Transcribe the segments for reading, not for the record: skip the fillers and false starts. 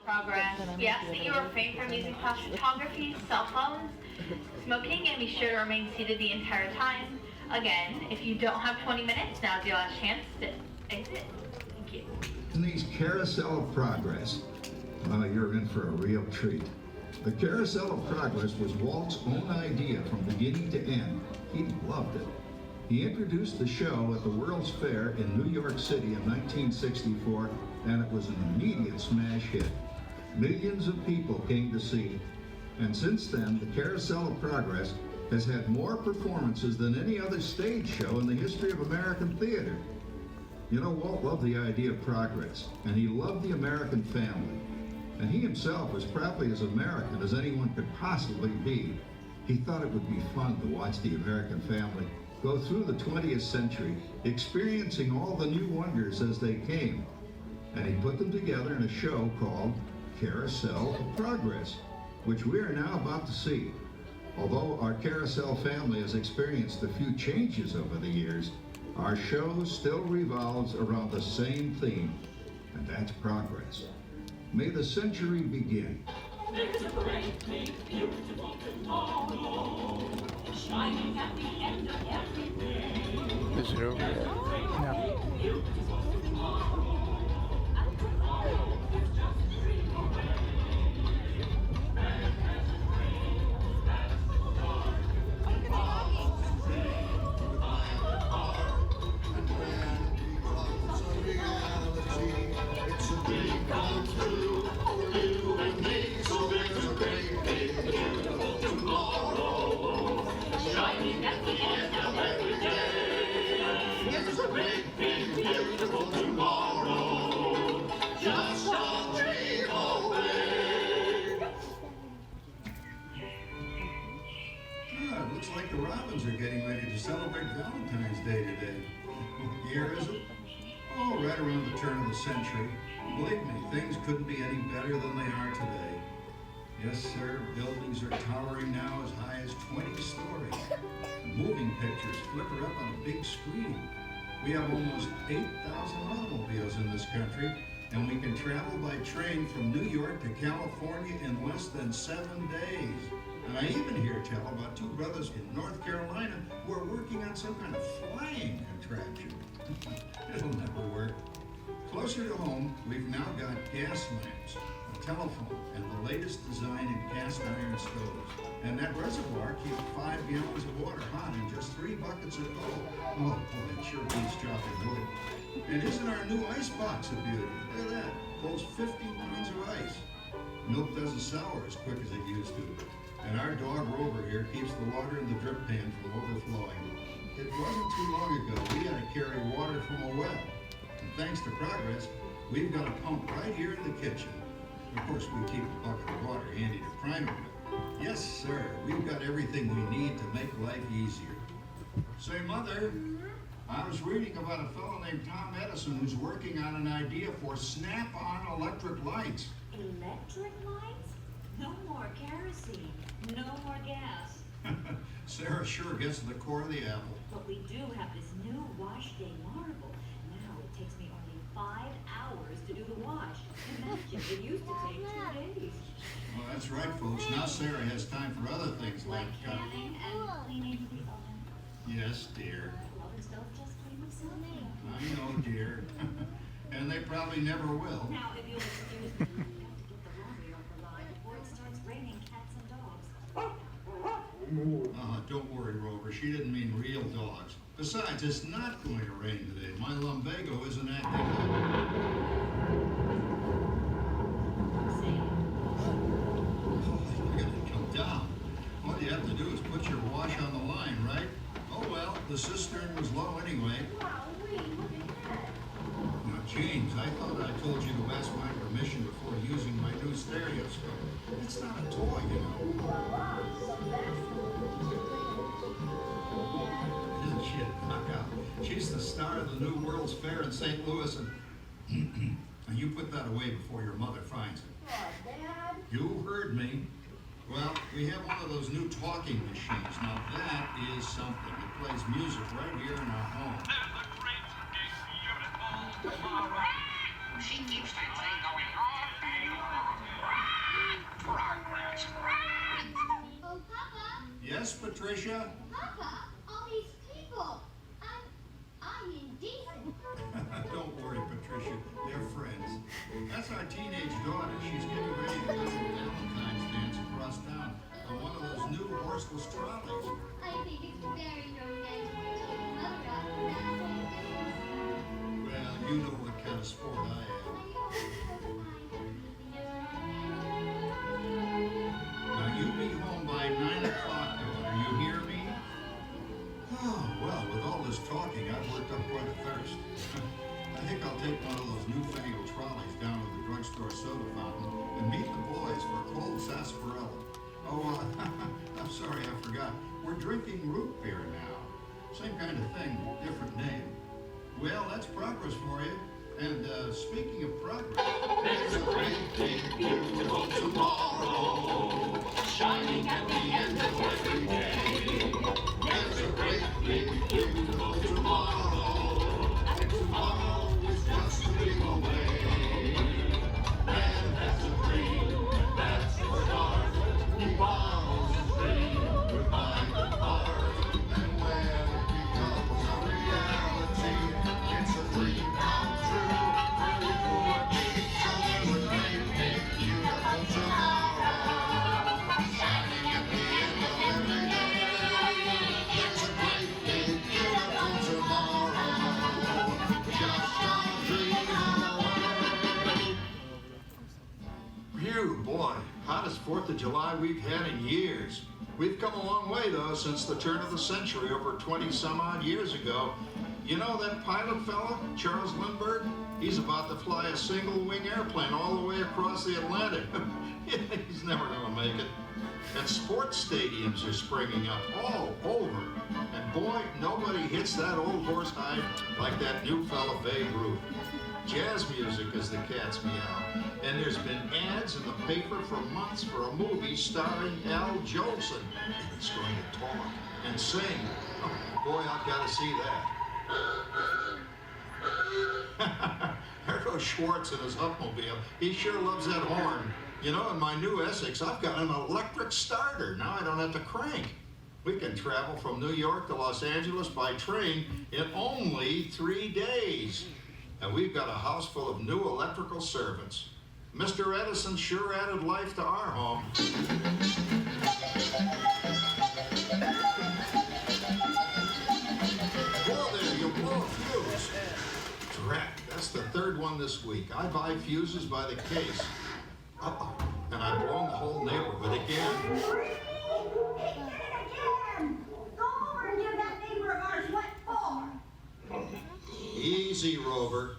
Progress. We ask that you refrain from using photography, cell phones, smoking, and be sure to remain seated the entire time. Again, if you don't have 20 minutes, now's your last chance to exit. Thank you. In these Carousel of Progress, you're in for a real treat. The Carousel of Progress was Walt's own idea from beginning to end. He loved it. He introduced the show at the World's Fair in New York City in 1964, and it was an immediate smash hit. Millions of people came to see, and since then, the Carousel of Progress has had more performances than any other stage show in the history of American theater. You know, Walt loved the idea of progress, and he loved the American family. And he himself was probably as American as anyone could possibly be. He thought it would be fun to watch the American family go through the 20th century, experiencing all the new wonders as they came. And he put them together in a show called Carousel of Progress, which we are now about to see. Although our Carousel family has experienced a few changes over the years, our show still revolves around the same theme, and that's progress. May the century begin. There's a great, big, beautiful tomorrow, shining at the end of every day. Is it over yet? No. Beautiful tomorrow. It's just a dream away. It's a dream come true for you and me. So there's a great, big, beautiful tomorrow, Shining at the end of every day. It's a great, big, beautiful tomorrow, just a dream away. It looks like the Robins are getting ready to celebrate Valentine's Day today. What year is it? Oh, right around the turn of the century. Believe me, things couldn't be any better than they are today. Yes, sir, buildings are towering now as high as 20 stories. Moving pictures flicker up on a big screen. We have almost 8,000 automobiles in this country, and we can travel by train from New York to California in less than 7 days. And I even hear tell about two brothers in North Carolina who are working on some kind of flying contraption. It'll never work. Closer to home, we've now got gas lamps, a telephone, and the latest design in cast iron stoves. And that reservoir keeps 5 gallons of water hot in just 3 buckets of coal. Oh boy, it sure beats chopping wood. And isn't our new ice box a beauty? Look at that, holds 50 pounds of ice. Milk doesn't sour as quick as it used to. And our dog Rover here keeps the water in the drip pan from overflowing. It wasn't too long ago we had to carry water from a well. And thanks to progress, we've got a pump right here in the kitchen. Of course, we keep a bucket of water handy to prime it with. Yes, sir, we've got everything we need to make life easier. Say, Mother, I was reading about a fellow named Tom Edison who's working on an idea for snap-on electric lights. Electric lights? No more kerosene, no more gas. Sarah sure gets to the core of the apple. But we do have this new wash day marvel. Now it takes me only 5 hours to do the wash. Imagine, it used to take 2 days. Well, that's right, folks. Now Sarah has time for other things Like canning and cleaning the oven. Yes, dear. Ovens don't just clean themselves. I know, dear. And they probably never will. Now, if you'll excuse me, we have to get the laundry off the line before it starts raining cats and dogs. Don't worry, Rover. She didn't mean real dogs. Besides, it's not going to rain today. My lumbago isn't acting up. See? You're going to come down. All you have to do is put your wash on the line, right? Oh, well, the cistern was low anyway. Now, James, I thought I told you to ask my permission before using my new stereoscope. It's not a toy, you know. Isn't she a knockout? She's the star of the new World's Fair in St. Louis, and and you put that away before your mother finds it. Dad? You heard me. Well, we have one of those new talking machines. Now that is something. It plays music right here in our home. There's a great, big, beautiful tomorrow. She keeps that thing going all day long. Patricia? Papa, all these people. I'm indecent. Don't worry, Patricia. They're friends. That's our teenage daughter. She's getting ready to go to a Valentine's dance across town on one of those new horseless trolleys. I think it's very romantic to take a mother out for that. Well, you know what kind of sport I am. Now, you be home by 9 o'clock, daughter. You hear me? Oh, well, with all this talking, I've worked up quite a thirst. I think I'll take one of those newfangled trolleys down to the drugstore soda fountain and meet the boys for a cold sarsaparilla. Oh, I'm sorry, I forgot. We're drinking root beer now. Same kind of thing, different name. Well, that's progress for you. And speaking of progress, There's a great big beautiful tomorrow, shining at the end of every day. There's a great big beautiful tomorrow, and tomorrow is just a dream away. And that's a dream, that's the start. Tomorrow's a dream, goodbye the heart. And when it becomes a reality, it's a dream come true. Very cool and neat, so there's a great big beautiful tomorrow, shining at the end of every day. It's a great big beautiful tomorrow, just a dream away. phew, boy, hottest 4th of July we've had in years. We've come a long way, though, since the turn of the century, over 20-some-odd years ago. You know that pilot fella, Charles Lindbergh? He's about to fly a single-wing airplane all the way across the Atlantic. He's never going to make it. And sports stadiums are springing up all over. And boy, nobody hits that old horse hide like that new fella Babe Ruth. Jazz music is the cat's meow. And there's been ads in the paper for months for a movie starring Al Jolson. He's going to talk and sing. Oh, boy, I've got to see that. There goes Schwartz in his Upmobile. He sure loves that horn. You know, in my new Essex, I've got an electric starter. Now I don't have to crank. We can travel from New York to Los Angeles by train in only 3 days. And we've got a house full of new electrical servants. Mr. Edison sure added life to our home. Whoa there, you blow a fuse. Drat, that's the 3rd one this week. I buy fuses by the case. Uh-oh, and I've blown the whole neighborhood again. He did it again! Go over and give that neighbor of ours what for. Easy, Rover.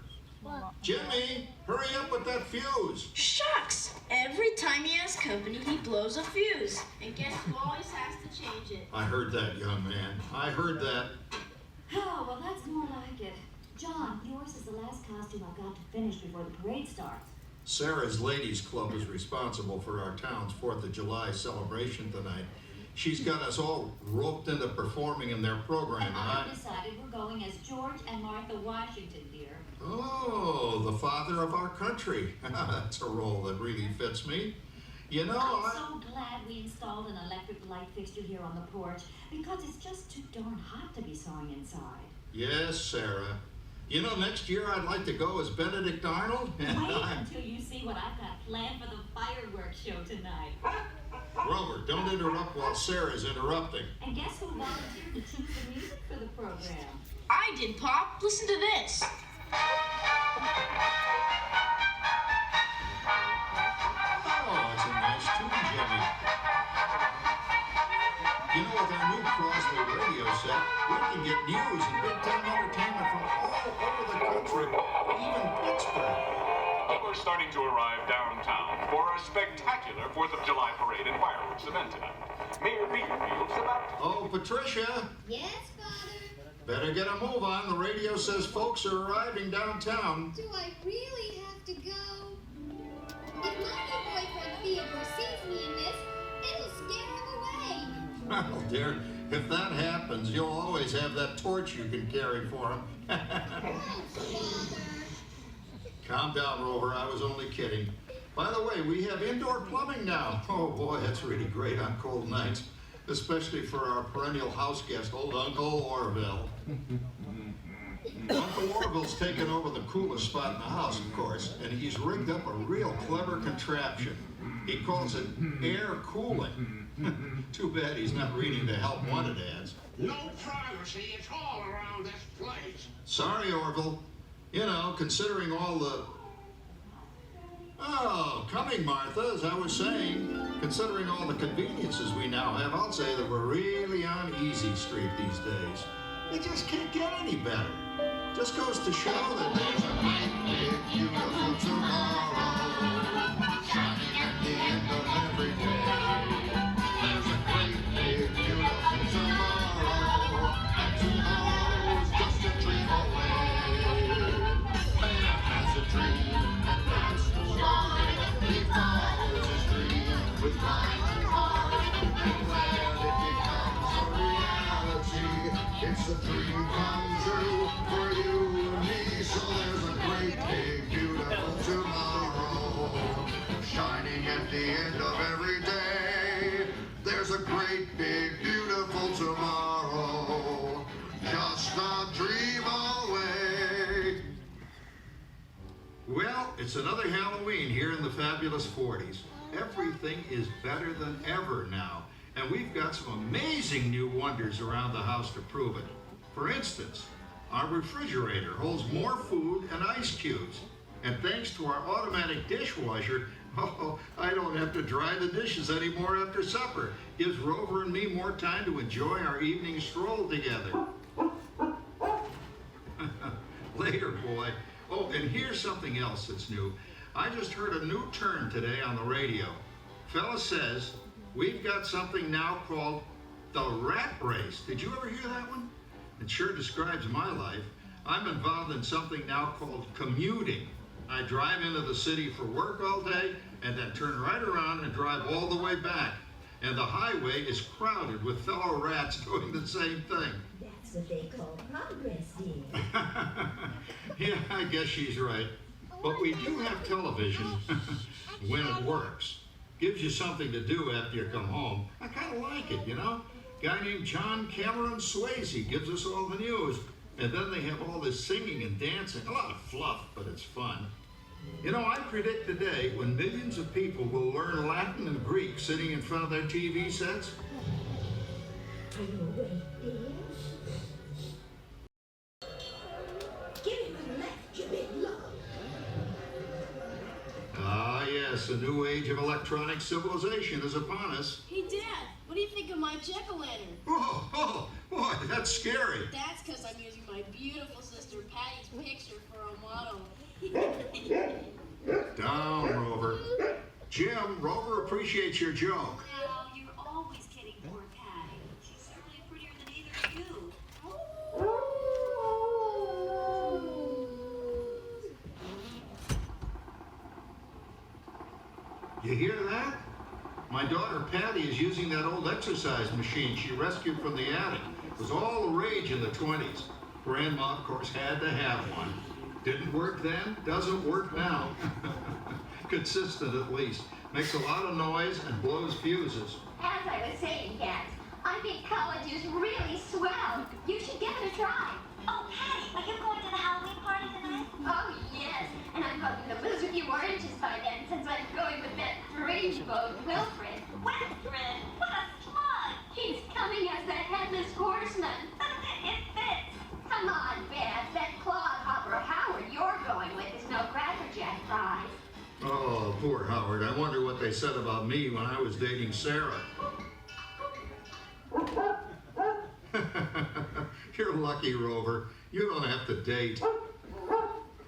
Jimmy, hurry up with that fuse. Shucks! Every time he has company, he blows a fuse. And guess who always has to change it? I heard that, young man. I heard that. Oh, well, that's more like it. John, yours is the last costume I've got to finish before the parade starts. Sarah's Ladies Club is responsible for our town's 4th of July celebration tonight. She's got us all roped into performing in their program, and I've decided we're going as George and Martha Washington, dear. Oh, the father of our country. That's a role that really fits me. You know, I'm so glad we installed an electric light fixture here on the porch, because it's just too darn hot to be sewing inside. Yes, Sarah. You know, next year I'd like to go as Benedict Arnold. Wait until you see what I've got planned for the fireworks show tonight. Rover, don't interrupt while Sarah's interrupting. And guess who volunteered to choose the music for the program? I did, Pop. Listen to this. Oh, it's a nice tune, Jimmy. You know, with our new Crosby radio set, we can get news and big-time entertainment from all over the country, even Pittsburgh. We're starting to arrive downtown for a spectacular 4th of July parade and fireworks event tonight. Mayor Beaverfield's about to... Oh, Patricia, Yes, Father? better get a move on. The radio says folks are arriving downtown. Do I really have to go? If my new boyfriend Theodore sees me in this, it'll scare him away. Well, dear, if that happens, you'll always have that torch you can carry for him. Thanks, Father. Calm down, Rover. I was only kidding. By the way, we have indoor plumbing now. Oh, boy, that's really great on cold nights. especially for our perennial house guest, old Uncle Orville. Uncle Orville's taken over the coolest spot in the house, of course, and he's rigged up a real clever contraption. He calls it air cooling. Too bad he's not reading the help wanted ads. No privacy at all around this place. Sorry, Orville. You know, considering all the... Oh, coming, Martha, as I was saying, considering all the conveniences we now have, I'll say that we're really on easy street these days. It just can't get any better. Just goes to show that there's a great big beautiful tomorrow shining at the end of every day. There's a great big beautiful tomorrow, and tomorrow's just a dream away. Man has a dream, and that's why he follows his dream with mind and heart. And when it becomes a reality, it's a dream come true for you and me. So there's a great big beautiful tomorrow shining at the end of every day. There's a great big beautiful tomorrow, just a dream away. Well, it's another Halloween here in the fabulous 40s. Everything is better than ever now, and we've got some amazing new wonders around the house to prove it. For instance, our refrigerator holds more food and ice cubes, and thanks to our automatic dishwasher, oh, I don't have to dry the dishes anymore after supper. Gives Rover and me more time to enjoy our evening stroll together. Later, boy. Oh, and here's something else that's new. I just heard a new term today on the radio. Fella says, we've got something now called the rat race. Did you ever hear that one? It sure describes my life. I'm involved in something now called commuting. I drive into the city for work all day and then turn right around and drive all the way back. And the highway is crowded with fellow rats doing the same thing. That's what they call progress, dear. Yeah, I guess she's right. But we do have television when it works. Gives you something to do after you come home. I kind of like it, you know? Guy named John Cameron Swayze gives us all the news. And then they have all this singing and dancing. A lot of fluff, but it's fun. You know, I predict the day when millions of people will learn Latin and Greek sitting in front of their TV sets. Are you awake, dear? Give him a left, you big love. Ah, yes, a new age of electronic civilization is upon us. Hey, Dad, what do you think of my jack-o'-lantern? Oh, boy, that's scary. That's because I'm using my beautiful sister Patty's picture for a model. Down, Rover. Jim, Rover appreciates your joke. Now, you're always kidding poor Patty. She's certainly prettier than either of you. You hear that? My daughter Patty is using that old exercise machine she rescued from the attic. It was all the rage in the 20s. Grandma, of course, had to have one. Didn't work then, doesn't work now. Consistent at least. Makes a lot of noise and blows fuses. As I was saying, Kat, I think college is really swell. You should give it a try. Oh, Patty, are you going to the Halloween party tonight? Oh, yes. And I'm hoping to lose a few more inches by then, since I'm going with that dreamboat Wilfred. Wilfred, what a slug! He's coming as the headless horseman. It fits. Come on, Beth. That clodhopper Howard you're going with is no Cracker Jack prize. Oh, poor Howard. I wonder what they said about me when I was dating Sarah. You're lucky, Rover. You don't have to date.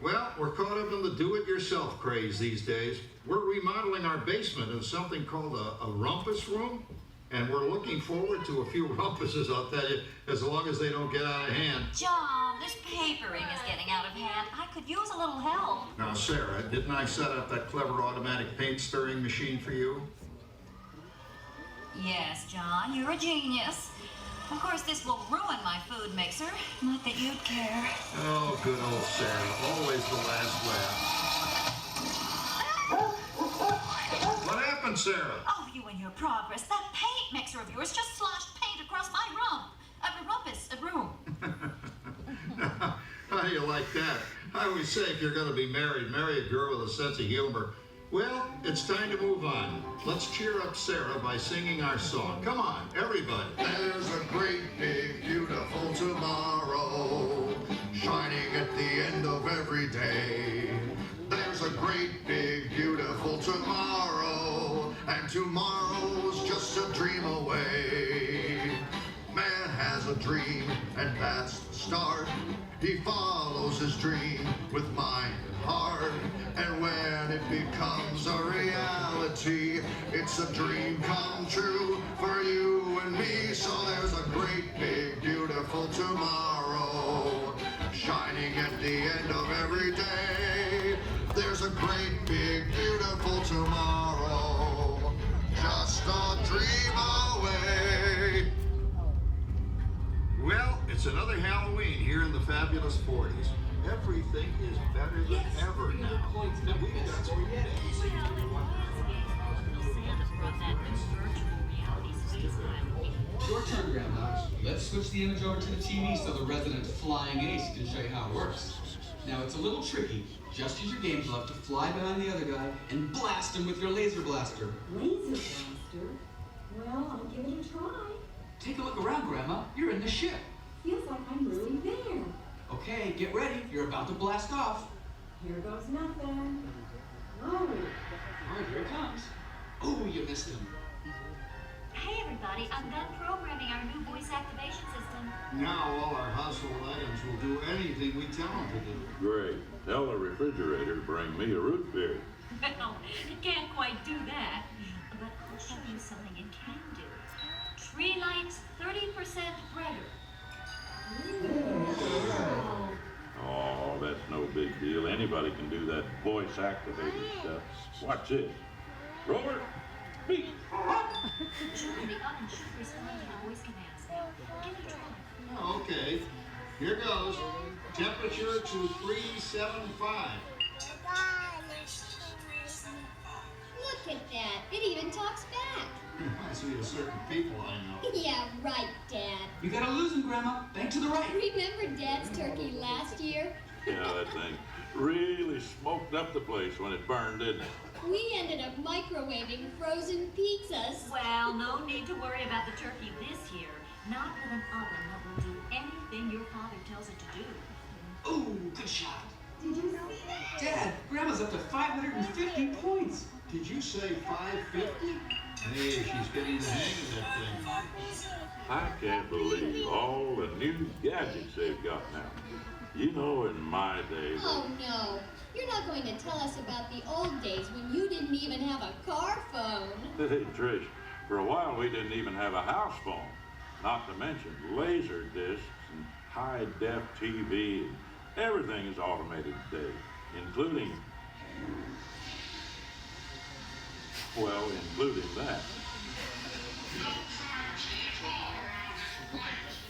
Well, we're caught up in the do-it-yourself craze these days. We're remodeling our basement in something called a rumpus room, and we're looking forward to a few rumpuses, I'll tell you, as long as they don't get out of hand. John, this papering is getting out of hand. I could use a little help. Now, Sarah, didn't I set up that clever automatic paint stirring machine for you? Yes, John, you're a genius. Of course, this will ruin my food mixer. Not that you'd care. Oh, good old Sarah. Always the last laugh. What happened, Sarah? Oh, you and your progress. That paint mixer of yours just sloshed paint across my room. How do you like that? I always say if you're going to be married, marry a girl with a sense of humor. Well, it's time to move on. Let's cheer up Sarah by singing our song. Come on, everybody. There's a great big beautiful tomorrow shining at the end of every day. There's a great big beautiful tomorrow, and tomorrow's just a dream away. Man has a dream, and that's the start. He follows his dream with mind and heart, and when it becomes a reality, it's a dream come true for you and me. So there's a great big beautiful tomorrow shining at the end of every day. There's a great big beautiful tomorrow, just a dream away. Well, it's another Halloween here in the fabulous 40s. Everything is better than ever now. And we've got some Your turn, Grandma. Let's switch the image over to the TV so the resident flying ace can show you how it works. Now, it's a little tricky. Just use your game glove to fly behind the other guy and blast him with your laser blaster. Laser blaster? Well, I'll give it a try. Take a look around, Grandma. You're in the ship. Feels like I'm really there. Okay, get ready. You're about to blast off. Here goes nothing. Whoa. All right, here it comes. Oh, you missed him. Hey everybody, I'm done programming our new voice activation system. Now all our household items will do anything we tell them to do. Great. Tell the refrigerator to bring me a root beer. Well, it can't quite do that. But I'll show you something it can do. Tree lights 30% brighter. Oh, that's no big deal. Anybody can do that voice activated stuff. Watch this. Rover, speak. Sure, the oven should respond to the voice commands now. Give it a try. Oh, okay. Here goes. Temperature to 375. Look at that. It even talks back. Reminds me of certain people I know. Yeah, right, Dad. You gotta lose him, Grandma. Bank to the right. Remember Dad's turkey last year? Yeah, that thing really smoked up the place when it burned, didn't it? We ended up microwaving frozen pizzas. Well, no need to worry about the turkey this year. Not with an oven that will do anything your father tells it to do. Ooh, good shot. Did you see that? Dad, Grandma's up to 550 points. Did you say 550? Hey, she's getting the hang of that thing. I can't believe all the new gadgets they've got now. You know, in my day... Oh, no. You're not going to tell us about the old days when you didn't even have a car phone. Hey, Trish, for a while we didn't even have a house phone. Not to mention laser discs and high-def TV. Everything is automated today, including that.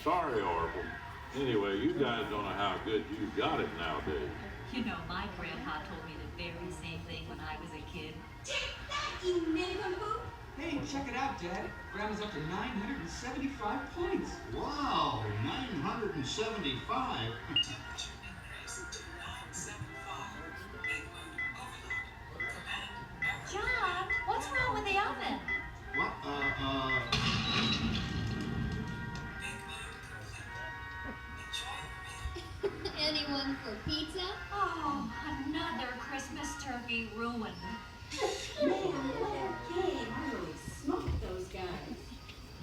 Sorry, Oracle. Anyway, you guys don't know how good you got it nowadays. You know, my grandpa told me the very same thing when I was a kid. Take that, you nincompoop! Hey, check it out, Dad. Grandma's up to 975 points. Wow, 975. John, what's wrong with the oven? What? Anyone for pizza? Oh, another Christmas turkey ruined. Man, what a game. I really smoked those guys.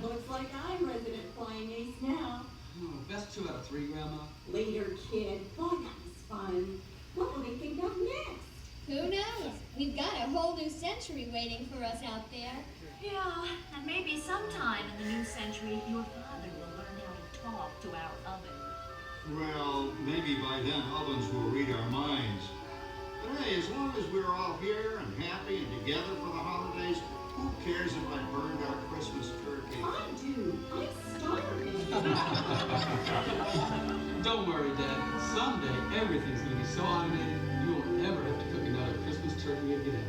Looks like I'm resident flying ace now. Oh, best 2 out of 3, Grandma. Later, kid. Boy, that was fun. What will they think of next? Who knows? We've got a whole new century waiting for us out there. Yeah, and maybe sometime in the new century, your father will learn how to talk to our oven. Well, maybe by then ovens will read our minds. But hey, as long as we're all here and happy and together for the holidays, who cares if I burned our Christmas turkey? I do. I'm starving. Don't worry, Dad. Someday, everything's going to be so automated, you won't ever have to cook another Christmas turkey again.